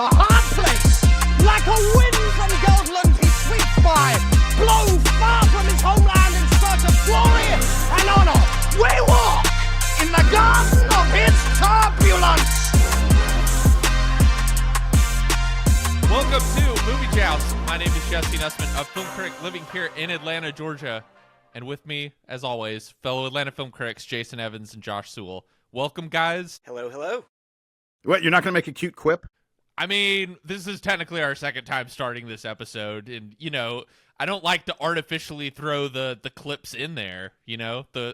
a hard place. Like a wind from Goldland he sweeps by, blown far from his homeland in search of glory and honor. We walk in the garden of his turbulence. Welcome to Movie Joust. My name is Jesse Nussman, a film critic living here in Atlanta, Georgia. And with me, as always, fellow Atlanta film critics Jason Evans and Josh Sewell. Welcome, guys. Hello, hello. What, you're not going to make a cute quip? I mean, this is technically our second time starting this episode, and, you know, I don't like to artificially throw the clips in there, you know, the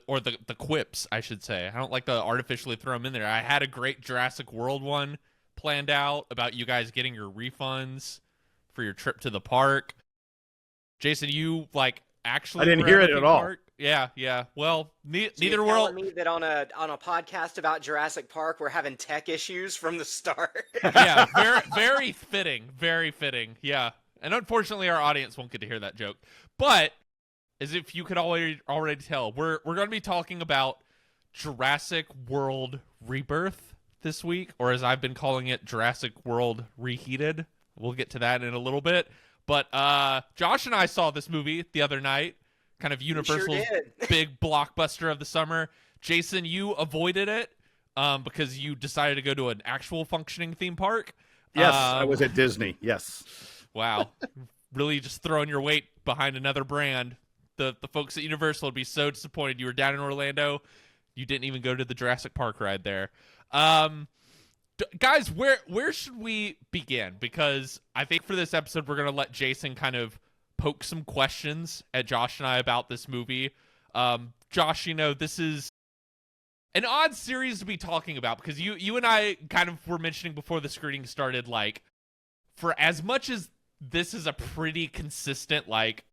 quips, I should say. I don't like to artificially throw them in there. I had a great Jurassic World one planned out about you guys getting your refunds for your trip to the park. Jason, you, like, actually... I didn't hear it at all. Park? Yeah. Well, neither were... world... me that on a podcast about Jurassic Park, we're having tech issues from the start. Yeah, very fitting. Very fitting. Yeah. And unfortunately, our audience won't get to hear that joke. But, as if you could already tell, we're going to be talking about Jurassic World Rebirth this week, or as I've been calling it, Jurassic World Reheated. We'll get to that in a little bit. But Josh and I saw this movie the other night, kind of Universal's big blockbuster of the summer. Jason, you avoided it because you decided to go to an actual functioning theme park. Yes, I was at Disney, yes. Wow. Really just throwing your weight behind another brand. The folks at Universal would be so disappointed. You were down in Orlando. You didn't even go to the Jurassic Park ride there. Guys, where should we begin? Because I think for this episode, we're going to let Jason kind of poke some questions at Josh and I about this movie. Josh, you know, this is an odd series to be talking about because you and I kind of were mentioning before the screening started, like, for as much as this is a pretty consistent, like,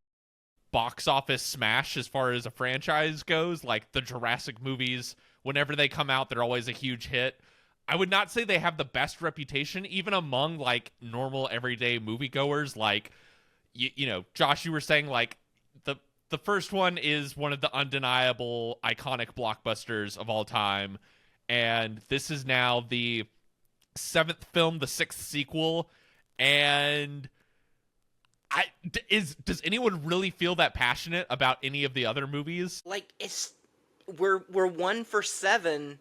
box office smash as far as a franchise goes, like the Jurassic movies, whenever they come out, they're always a huge hit. I would not say they have the best reputation, even among, like, normal everyday moviegoers. Like, you know, Josh, you were saying, like, the first one is one of the undeniable iconic blockbusters of all time, and this is now the seventh film, the sixth sequel, and does anyone really feel that passionate about any of the other movies? Like, we're 1 for 7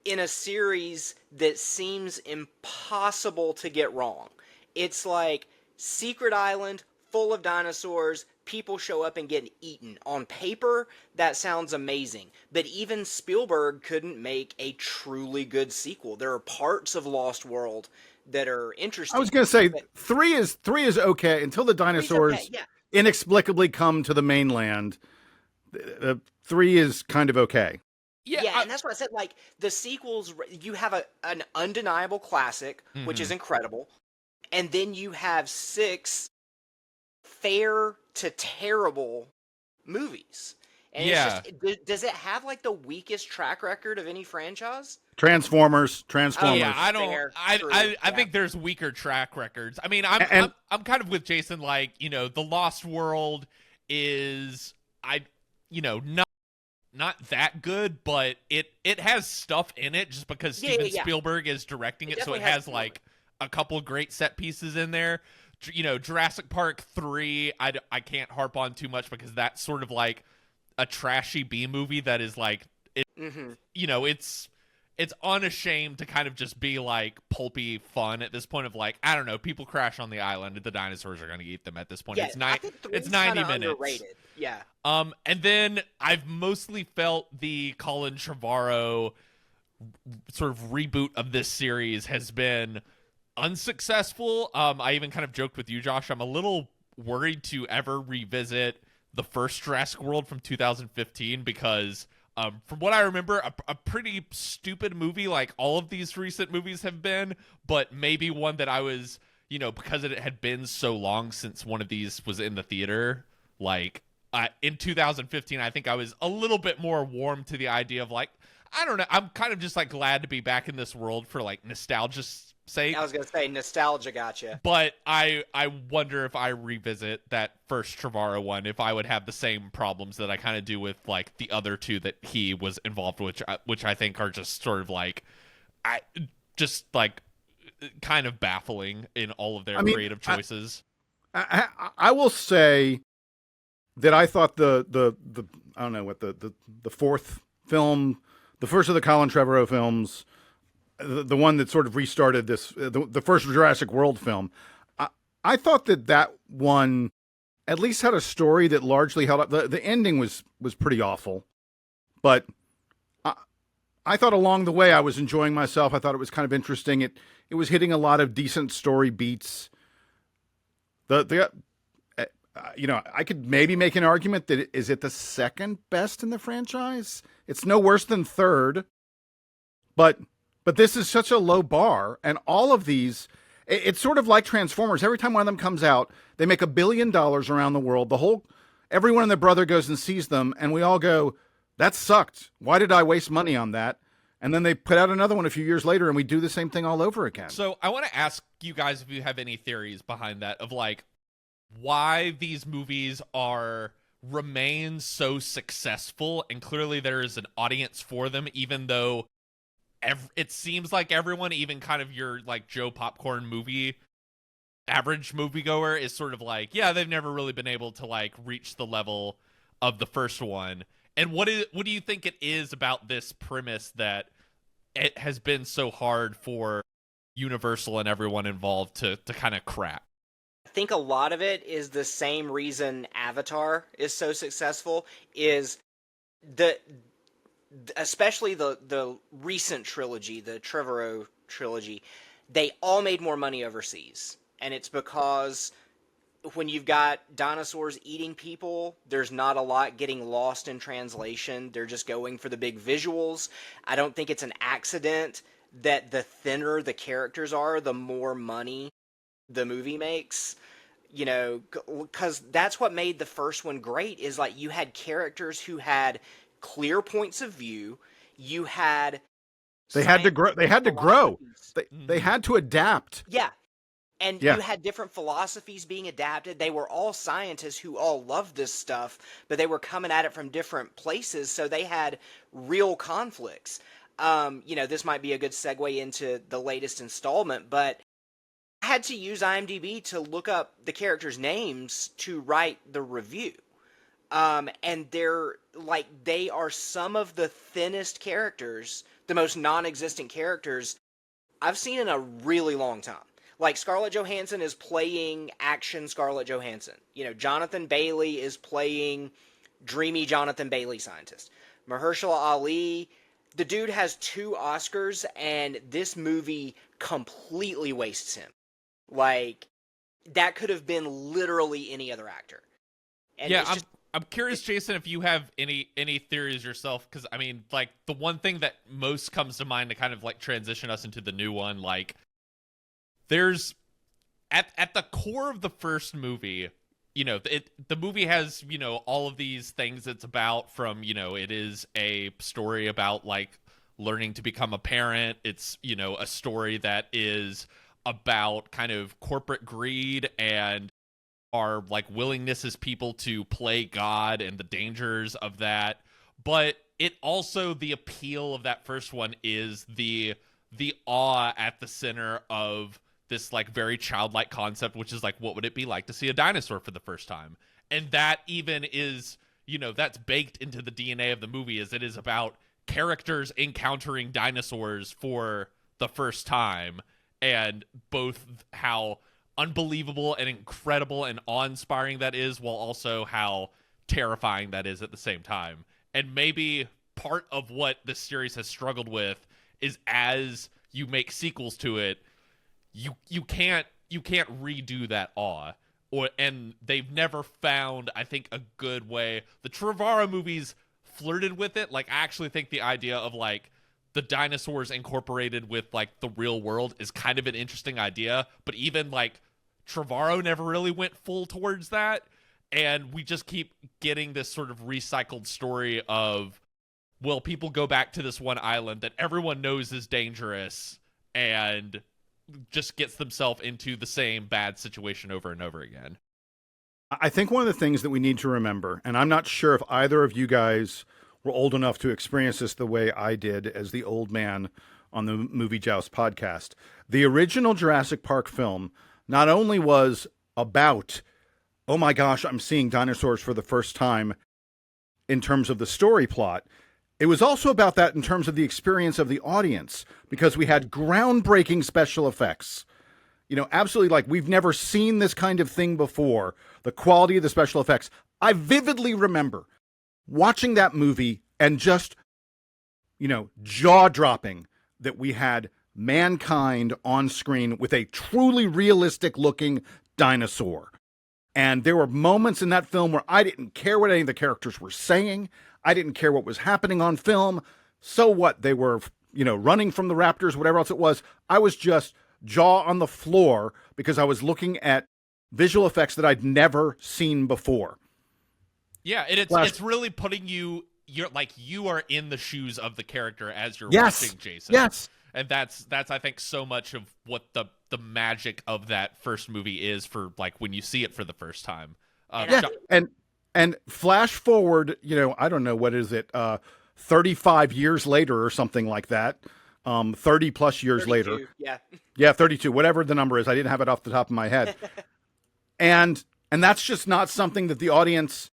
in a series that seems impossible to get wrong. It's like Secret Island, full of dinosaurs, people show up and get eaten. On paper, that sounds amazing. But even Spielberg couldn't make a truly good sequel. There are parts of Lost World that are interesting. I was going to say, three is okay until the dinosaurs inexplicably come to the mainland. 3 is kind of okay. Yeah, and that's what I said. Like, the sequels, you have an undeniable classic, which is incredible, and then you have 6 fair to terrible movies. And it's just, does it have, like, the weakest track record of any franchise? Transformers. Oh, yeah, I think there's weaker track records. I mean, I'm kind of with Jason. Like, you know, the Lost World is not that good, but it has stuff in it just because Steven Spielberg is directing it, so it has like a couple great set pieces in there. You know, Jurassic Park 3, I can't harp on too much because that's sort of like a trashy B movie that is like, you know, it's unashamed to kind of just be like pulpy fun at this point of like, I don't know, people crash on the island and the dinosaurs are going to eat them at this point. Yeah, it's 90 minutes. Underrated. Yeah. And then I've mostly felt the Colin Trevorrow sort of reboot of this series has been unsuccessful. I even kind of joked with you, Josh. I'm a little worried to ever revisit the first Jurassic World from 2015 because from what I remember, a pretty stupid movie like all of these recent movies have been, but maybe one that I was, you know, because it had been so long since one of these was in the theater, like in 2015, I think I was a little bit more warm to the idea of like, I don't know, I'm kind of just like glad to be back in this world for like nostalgia's sake. I was going to say nostalgia gotcha. But I wonder if I revisit that first Trevorrow one, if I would have the same problems that I kind of do with like the other two that he was involved with, which I think are just sort of like, kind of baffling in all of their creative choices. I will say that I thought the I don't know what the fourth film, the first of the Colin Trevorrow films, the one that sort of restarted this, the first Jurassic World film. I thought that one at least had a story that largely held up. The ending was pretty awful, but I thought along the way I was enjoying myself. I thought it was kind of interesting. It was hitting a lot of decent story beats. I could maybe make an argument that is it the second best in the franchise? It's no worse than third, but this is such a low bar, and all of these, it's sort of like Transformers. Every time one of them comes out, they make $1 billion around the world. Everyone and their brother goes and sees them, and we all go, that sucked. Why did I waste money on that? And then they put out another one a few years later, and we do the same thing all over again. So I want to ask you guys if you have any theories behind that of like why these movies remain so successful, and clearly there is an audience for them, even though it seems like everyone, even kind of your like Joe Popcorn average moviegoer, is sort of like, yeah, they've never really been able to like reach the level of the first one. And what do you think it is about this premise that it has been so hard for Universal and everyone involved to kind of crack? I think a lot of it is the same reason Avatar is so successful, is especially the recent trilogy, the Trevorrow trilogy, they all made more money overseas. And it's because when you've got dinosaurs eating people, there's not a lot getting lost in translation. They're just going for the big visuals. I don't think it's an accident that the thinner the characters are, the more money the movie makes. You know, because that's what made the first one great, is like you had characters who had clear points of view. You had They had to grow. They had to adapt. Yeah. And you had different philosophies being adapted. They were all scientists who all loved this stuff, but they were coming at it from different places, so they had real conflicts. This might be a good segue into the latest installment, but I had to use IMDb to look up the characters' names to write the review. And they are some of the thinnest characters, the most non-existent characters I've seen in a really long time. Like, Scarlett Johansson is playing action Scarlett Johansson. Jonathan Bailey is playing dreamy Jonathan Bailey scientist. Mahershala Ali, the dude has 2 Oscars, and this movie completely wastes him. Like, that could have been literally any other actor. And I'm curious, Jason, if you have any theories yourself, because, I mean, like, the one thing that most comes to mind to kind of, like, transition us into the new one, like, there's at the core of the first movie, the movie has, all of these things it's about, from, it is a story about like learning to become a parent. It's, a story that is about kind of corporate greed and our like willingness as people to play God and the dangers of that. But it also, the appeal of that first one is the awe at the center of this like very childlike concept, which is like, what would it be like to see a dinosaur for the first time? And that even is, that's baked into the DNA of the movie, is it is about characters encountering dinosaurs for the first time, and both how unbelievable and incredible and awe-inspiring that is, while also how terrifying that is at the same time. And maybe part of what this series has struggled with is, as you make sequels to it, you can't redo that awe, and they've never found, I think, a good way. The Trevorrow movies flirted with it. Like, I actually think the idea of like the dinosaurs incorporated with like the real world is kind of an interesting idea, but even like Trevorrow never really went full towards that, and we just keep getting this sort of recycled story of, well, people go back to this one island that everyone knows is dangerous, and just gets themselves into the same bad situation over and over again. I think one of the things that we need to remember, and I'm not sure if either of you guys were old enough to experience this the way I did as the old man on the Movie Joust podcast. The original Jurassic Park film not only was about, oh my gosh, I'm seeing dinosaurs for the first time in terms of the story plot, it was also about that in terms of the experience of the audience, because we had groundbreaking special effects. You know, absolutely, like, we've never seen this kind of thing before. The quality of the special effects. I vividly remember watching that movie and just, you know, jaw-dropping that we had mankind on screen with a truly realistic-looking dinosaur. And there were moments in that film where I didn't care what any of the characters were saying. I didn't care what was happening on film. So what? They were, you know, running from the raptors, whatever else it was. I was just jaw on the floor because I was looking at visual effects that I'd never seen before. Yeah, and it's really putting you're like, you are in the shoes of the character as you're watching Jason. Yes. And that's I think so much of what the magic of that first movie is, for like when you see it for the first time. And flash forward, you know, I don't know, what is it, 35 years later or something like that. 30 plus years 32, later. Yeah, 32, whatever the number is. I didn't have it off the top of my head. and that's just not something that the audience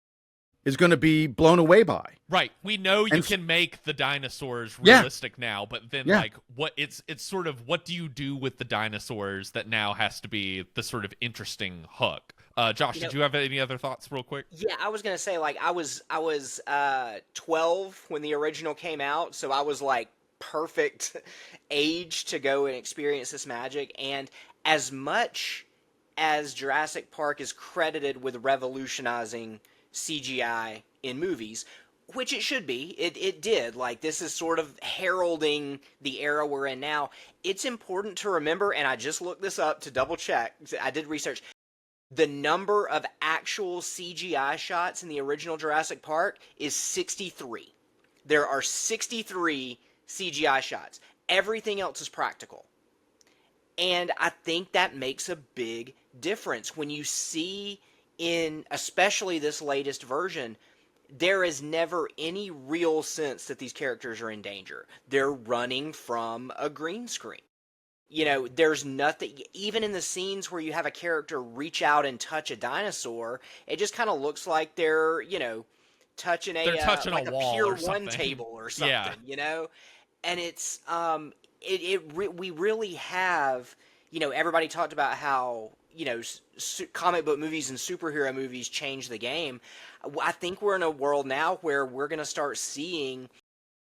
is going to be blown away by. Right. We know you can make the dinosaurs realistic now, but then like, what it's sort of, what do you do with the dinosaurs that now has to be the sort of interesting hook? Josh, did you have any other thoughts real quick? Yeah, I was gonna say, like, I was 12 when the original came out, so I was like perfect age to go and experience this magic. And as much as Jurassic Park is credited with revolutionizing CGI in movies, which it should be, it did. Like, this is sort of heralding the era we're in now. It's important to remember, and I just looked this up to double check, I did research, the number of actual CGI shots in the original Jurassic Park is 63. There are 63 CGI shots. Everything else is practical. And I think that makes a big difference. When you see in, especially this latest version, there is never any real sense that these characters are in danger. They're running from a green screen. You know, there's nothing, even in the scenes where you have a character reach out and touch a dinosaur, it just kind of looks like they're, you know, touching like a wall Pier or 1 table or something, you know? And it's, we really have, you know, everybody talked about how, you know, comic book movies and superhero movies change the game. I think we're in a world now where we're going to start seeing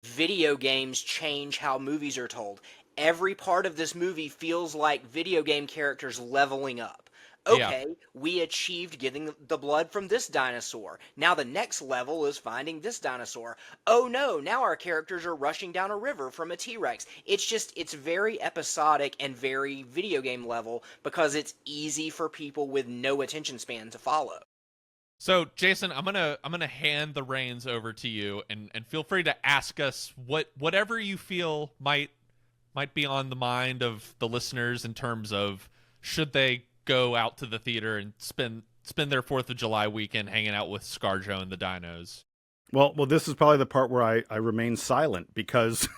video games change how movies are told. Every part of this movie feels like video game characters leveling up. Okay, we achieved getting the blood from this dinosaur. Now the next level is finding this dinosaur. Oh no, now our characters are rushing down a river from a T-Rex. It's very episodic and very video game level because it's easy for people with no attention span to follow. So, Jason, I'm gonna hand the reins over to you, and feel free to ask us whatever you feel might be on the mind of the listeners in terms of, should they go out to the theater and spend their 4th of July weekend hanging out with ScarJo and the dinos? Well, this is probably the part where I remain silent, because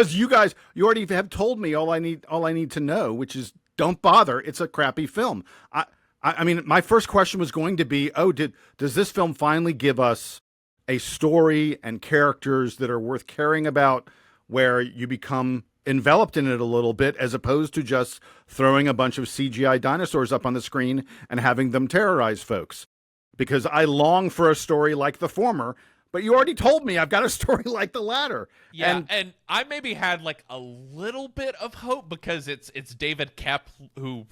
you guys, you already have told me all I need to know, which is, don't bother. It's a crappy film. I mean, my first question was going to be, does this film finally give us a story and characters that are worth caring about, where you become enveloped in it a little bit, as opposed to just throwing a bunch of CGI dinosaurs up on the screen and having them terrorize folks? Because I long for a story like the former, but you already told me I've got a story like the latter. Yeah, and I maybe had like a little bit of hope because it's David Koepp, who,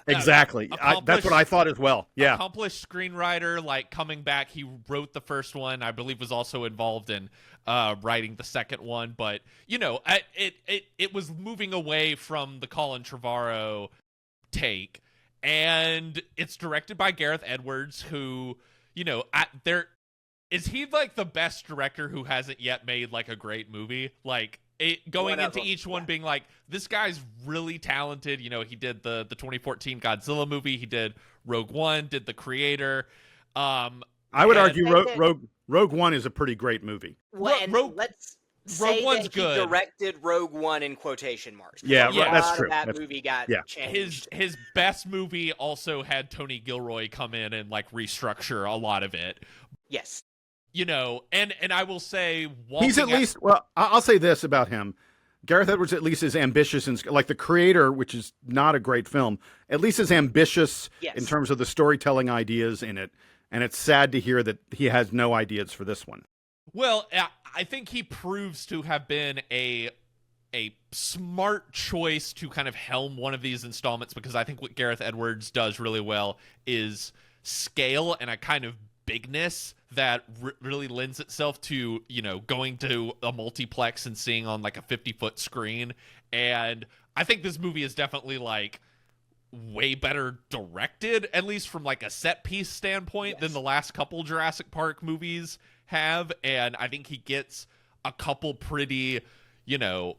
exactly. That's what I thought as well. Yeah, accomplished screenwriter, like, coming back. He wrote the first one, I believe, was also involved in writing the second one. But it was moving away from the Colin Trevorrow take, and it's directed by Gareth Edwards, who, is he like the best director who hasn't yet made like a great movie? Like, going into each one being like, this guy's really talented. He did the 2014 Godzilla movie. He did Rogue One, did The Creator. I would argue Rogue One is a pretty great movie. Well, and say One's that good. he directed Rogue One in quotation marks. Yeah, Yeah. A that's lot true. of that That's- movie got yeah. changed. His best movie also had Tony Gilroy come in and like restructure a lot of it. Yes. You know, and I will say He's at least, well, I'll say this about him. Gareth Edwards at least is ambitious, and like The Creator, which is not a great film, at least is ambitious Yes. in terms of the storytelling ideas in it. And it's sad to hear that he has no ideas for this one. Well, I think he proves to have been a smart choice to kind of helm one of these installments, because I think what Gareth Edwards does really well is scale and a kind of bigness that really lends itself to, you know, going to a multiplex and seeing on like a 50-foot screen. And I think this movie is definitely like way better directed, at least from like a set piece standpoint, than the last couple Jurassic Park movies have. And I think he gets a couple pretty, you know,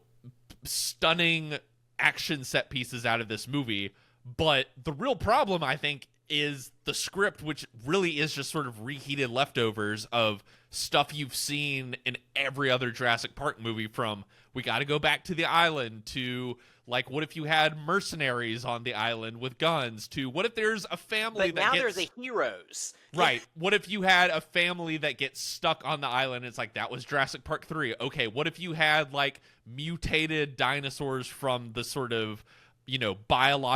stunning action set pieces out of this movie. But the real problem, I think, is the script, which really is just sort of reheated leftovers of stuff you've seen in every other Jurassic Park movie, from we got to go back to the island, to like, what if you had mercenaries on the island with guns, to what if there's a family But that now gets... they're the heroes. Right. What if you had a family that gets stuck on the island? It's like, that was Jurassic Park 3. Okay, what if you had like mutated dinosaurs from the sort of, you know, biological